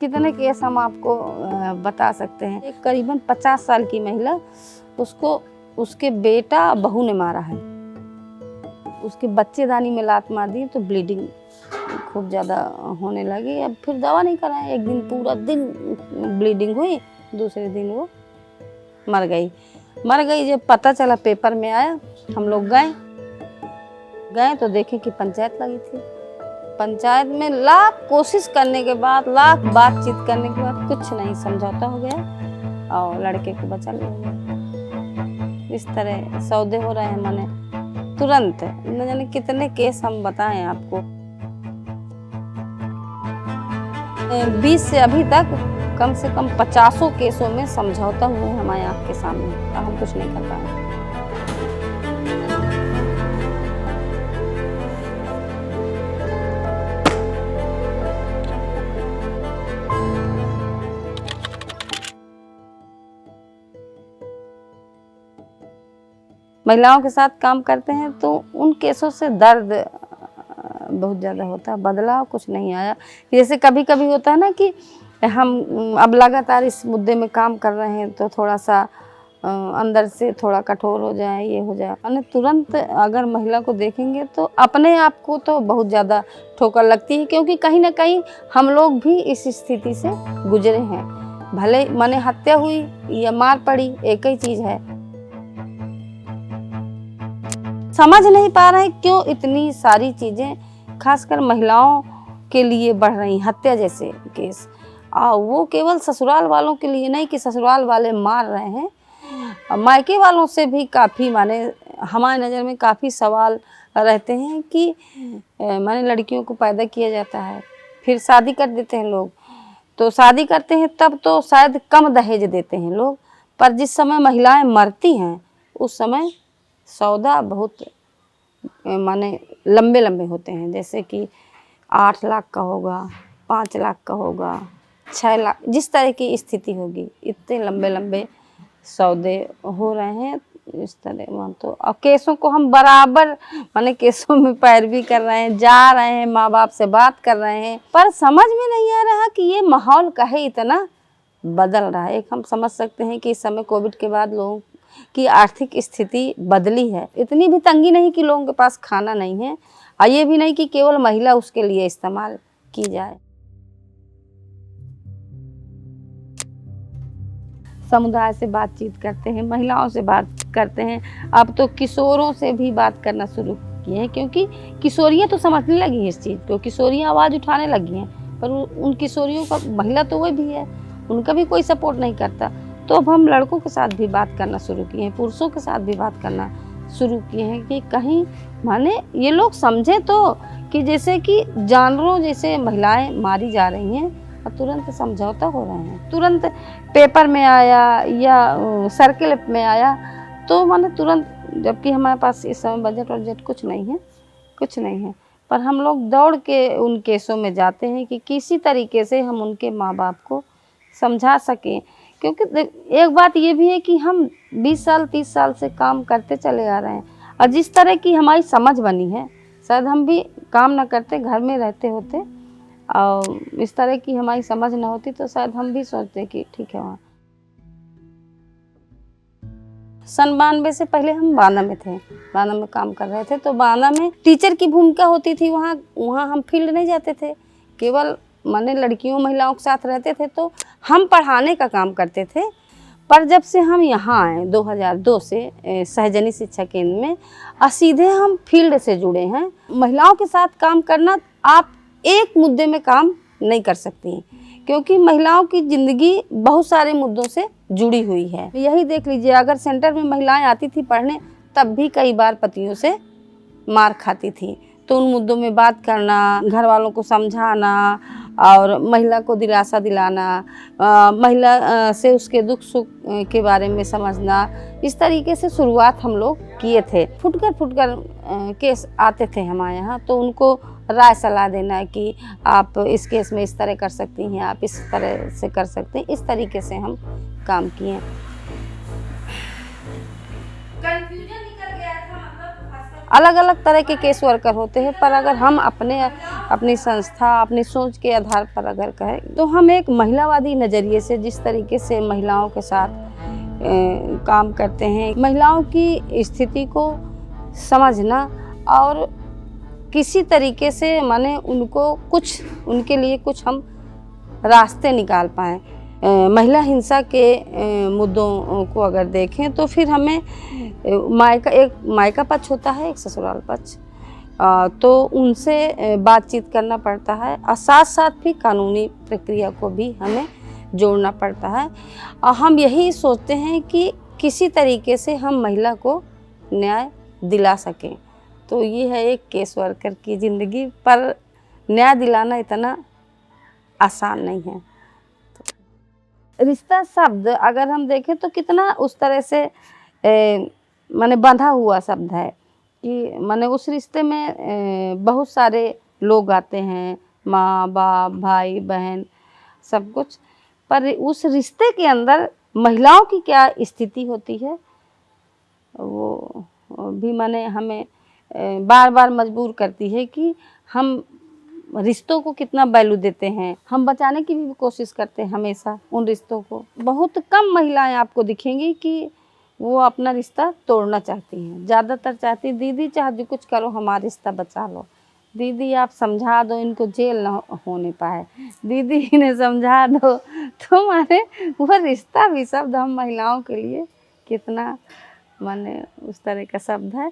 कितने केस हम आपको बता सकते हैं। एक करीबन 50 साल की महिला, उसको उसके बेटा बहू ने मारा है। उसके बच्चेदानी में लात मार दी तो ब्लीडिंग खूब ज़्यादा होने लगी। अब फिर दवा नहीं कराए, एक दिन पूरा दिन ब्लीडिंग हुई, दूसरे दिन वो मर गई। जब पता चला पेपर में आया, हम लोग गए तो देखे कि पंचायत लगी थी। पंचायत में लाख कोशिश करने के बाद, लाख बातचीत करने के बाद कुछ नहीं, समझौता हो गया और लड़के को बचा लिया गया। इस तरह सौदे हो रहे हैं माने तुरंत। न जाने कितने केस हम बताएं आपको। 20 से अभी तक कम से कम 50 केसों में समझौता हुए हमारे आँख के सामने, हम कुछ नहीं कर पाए। महिलाओं के साथ काम करते हैं तो उन केसों से दर्द बहुत ज़्यादा होता है, बदलाव कुछ नहीं आया। जैसे कभी कभी होता है ना कि हम अब लगातार इस मुद्दे में काम कर रहे हैं तो थोड़ा सा अंदर से थोड़ा कठोर हो जाए, ये हो जाए। यानी तुरंत अगर महिला को देखेंगे तो अपने आप को तो बहुत ज़्यादा ठोकर लगती है, क्योंकि कहीं ना कहीं हम लोग भी इस स्थिति से गुजरे हैं। भले माने हत्या हुई या मार पड़ी, एक ही चीज़ है। समझ नहीं पा रहे क्यों इतनी सारी चीज़ें खासकर महिलाओं के लिए बढ़ रही, हत्या जैसे केस। वो केवल ससुराल वालों के लिए नहीं कि ससुराल वाले मार रहे हैं, मायके वालों से भी काफ़ी माने हमारे नज़र में काफ़ी सवाल रहते हैं कि माने लड़कियों को पैदा किया जाता है, फिर शादी कर देते हैं लोग। तो शादी करते हैं तब तो शायद कम दहेज देते हैं लोग, पर जिस समय महिलाएं मरती हैं उस समय सौदा बहुत माने लंबे लंबे होते हैं। जैसे कि 8 लाख का होगा, 5 लाख का होगा, 6 लाख, जिस तरह की स्थिति होगी, इतने लंबे लंबे सौदे हो रहे हैं। इस तरह तो अब केसों को हम बराबर माने केसों में पैरवी कर रहे हैं, जा रहे हैं, माँ बाप से बात कर रहे हैं, पर समझ में नहीं आ रहा कि ये माहौल काहे इतना बदल रहा है। एक हम समझ सकते हैं कि इस समय कोविड के बाद लोगों की आर्थिक स्थिति बदली है। इतनी भी तंगी नहीं कि लोगों के पास खाना नहीं है, और ये भी नहीं कि केवल महिला उसके लिए इस्तेमाल की जाए। समुदाय से बातचीत करते हैं, महिलाओं से बात करते हैं, अब तो किशोरों से भी बात करना शुरू किए हैं, क्योंकि किशोरियाँ तो समझने लगी हैं इस चीज़ को, किशोरियाँ आवाज़ उठाने लगी हैं। पर उन किशोरियों का महिला तो वही भी है, उनका भी कोई सपोर्ट नहीं करता। तो अब हम लड़कों के साथ भी बात करना शुरू किए हैं, पुरुषों के साथ भी बात करना शुरू किए हैं कि कहीं माने ये लोग समझे तो कि जैसे कि जानवरों जैसे महिलाएं मारी जा रही हैं और तुरंत समझौता हो रहे हैं। तुरंत पेपर में आया या सर्किल में आया तो माने तुरंत, जबकि हमारे पास इस समय बजट कुछ नहीं है, पर हम लोग दौड़ के उन केसों में जाते हैं कि किसी तरीके से हम उनके माँ बाप को समझा सकें। क्योंकि एक बात ये भी है कि हम 20 साल 30 साल से काम करते चले आ रहे हैं, और जिस तरह की हमारी समझ बनी है, शायद हम भी काम ना करते, घर में रहते होते और इस तरह की हमारी समझ ना होती तो शायद हम भी सोचते कि ठीक है। वहाँ सन 92 से पहले हम बांदा में थे, बांदा में काम कर रहे थे। तो बांदा में टीचर की भूमिका होती थी। वहाँ हम फील्ड नहीं जाते थे, केवल माने लड़कियों महिलाओं के साथ रहते थे, तो हम पढ़ाने का काम करते थे। पर जब से हम यहाँ आए 2002 से सहजनी शिक्षा केंद्र में, सीधे हम फील्ड से जुड़े हैं। महिलाओं के साथ काम करना, आप एक मुद्दे में काम नहीं कर सकती, क्योंकि महिलाओं की ज़िंदगी बहुत सारे मुद्दों से जुड़ी हुई है। यही देख लीजिए, अगर सेंटर में महिलाएं आती थी पढ़ने, तब भी कई बार पतियों से मार खाती थी। तो उन मुद्दों में बात करना, घर वालों को समझाना और महिला को दिलासा दिलाना, महिला से उसके दुख सुख के बारे में समझना, इस तरीके से शुरुआत हम लोग किए थे। फुटकर केस आते थे हमारे यहाँ, तो उनको राय सलाह देना कि आप इस केस में इस तरह कर सकती हैं, आप इस तरह से कर सकते हैं। इस तरीके से हम काम किए। अलग अलग तरह के केस वर्कर होते हैं, पर अगर हम अपने अपनी संस्था, अपनी सोच के आधार पर अगर कहें तो हम एक महिलावादी नज़रिए से जिस तरीके से महिलाओं के साथ काम करते हैं, महिलाओं की स्थिति को समझना और किसी तरीके से माने उनके लिए कुछ हम रास्ते निकाल पाएँ। महिला हिंसा के मुद्दों को अगर देखें तो फिर हमें एक मायका पक्ष होता है, एक ससुराल पक्ष, तो उनसे बातचीत करना पड़ता है और साथ साथ भी कानूनी प्रक्रिया को भी हमें जोड़ना पड़ता है। और हम यही सोचते हैं कि किसी तरीके से हम महिला को न्याय दिला सकें। तो ये है एक केस वर्कर की ज़िंदगी, पर न्याय दिलाना इतना आसान नहीं है। रिश्ता शब्द अगर हम देखें तो कितना उस तरह से माने बंधा हुआ शब्द है कि माने उस रिश्ते में बहुत सारे लोग आते हैं, माँ बाप भाई बहन सब कुछ, पर उस रिश्ते के अंदर महिलाओं की क्या स्थिति होती है वो भी माने हमें बार बार मजबूर करती है कि हम रिश्तों को कितना वैल्यू देते हैं। हम बचाने की भी कोशिश करते हैं हमेशा उन रिश्तों को। बहुत कम महिलाएं आपको दिखेंगी कि वो अपना रिश्ता तोड़ना चाहती हैं, ज़्यादातर चाहती दीदी चाहे जो कुछ करो हमारा रिश्ता बचा लो, दीदी आप समझा दो इनको जेल ना होने पाए, दीदी इन्हें समझा दो। तो माने वो रिश्ता भी शब्द हम महिलाओं के लिए कितना माने उस तरह का शब्द है।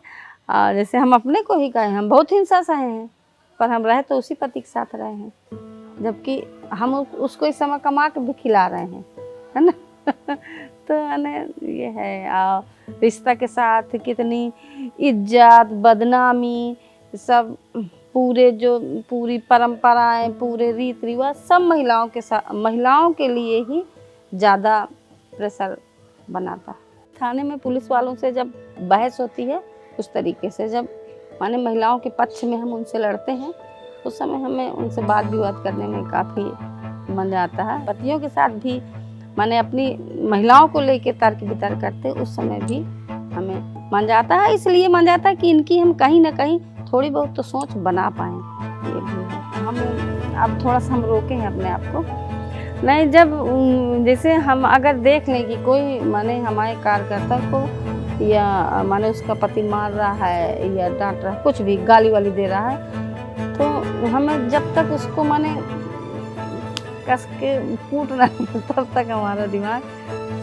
और जैसे हम अपने को ही कहें, हम बहुत हिंसा सहे हैं पर हम रहे तो उसी पति के साथ रहे हैं, जबकि हम उसको इस समय कमा के भी खिला रहे हैं, है ना। तो मैंने ये है, और रिश्ता के साथ कितनी इज्जत बदनामी सब पूरी परंपराएं, पूरे रीति रिवाज सब महिलाओं के लिए ही ज़्यादा प्रेशर बनाता। थाने में पुलिस वालों से जब बहस होती है उस तरीके से, जब माने महिलाओं के पक्ष में हम उनसे लड़ते हैं उस समय हमें उनसे वाद विवाद करने में काफ़ी मज़ा आता है। पतियों के साथ भी माने अपनी महिलाओं को लेके तर्क वितर्क करते उस समय भी हमें मज़ा आता है। इसलिए मज़ा आता है कि इनकी हम कहीं ना कहीं थोड़ी बहुत तो सोच बना पाएँ। ये भी है। हम अब थोड़ा सा हम रोके हैं अपने आप को, नहीं जब जैसे हम अगर देख लें कि कोई माने हमारे कार्यकर्ता को या माने उसका पति मार रहा है या डांट रहा है, कुछ भी गाली वाली दे रहा है, तो हमें जब तक उसको माने कस के कूट ना तब तक हमारा दिमाग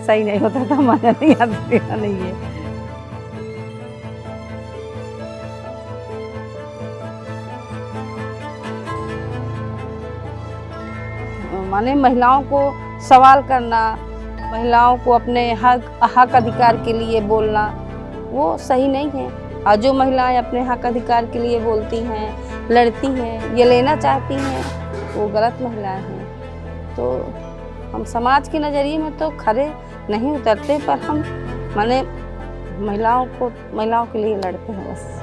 सही नहीं होता था, मजा नहीं आता नहीं है। माने महिलाओं को सवाल करना, महिलाओं को अपने हक अधिकार के लिए बोलना वो सही नहीं है। और जो महिलाएं अपने हक अधिकार के लिए बोलती हैं, लड़ती हैं, ये लेना चाहती हैं, वो गलत महिलाएं हैं। तो हम समाज के नज़रिए में तो खरे नहीं उतरते, पर हम माने महिलाओं के लिए लड़ते हैं बस।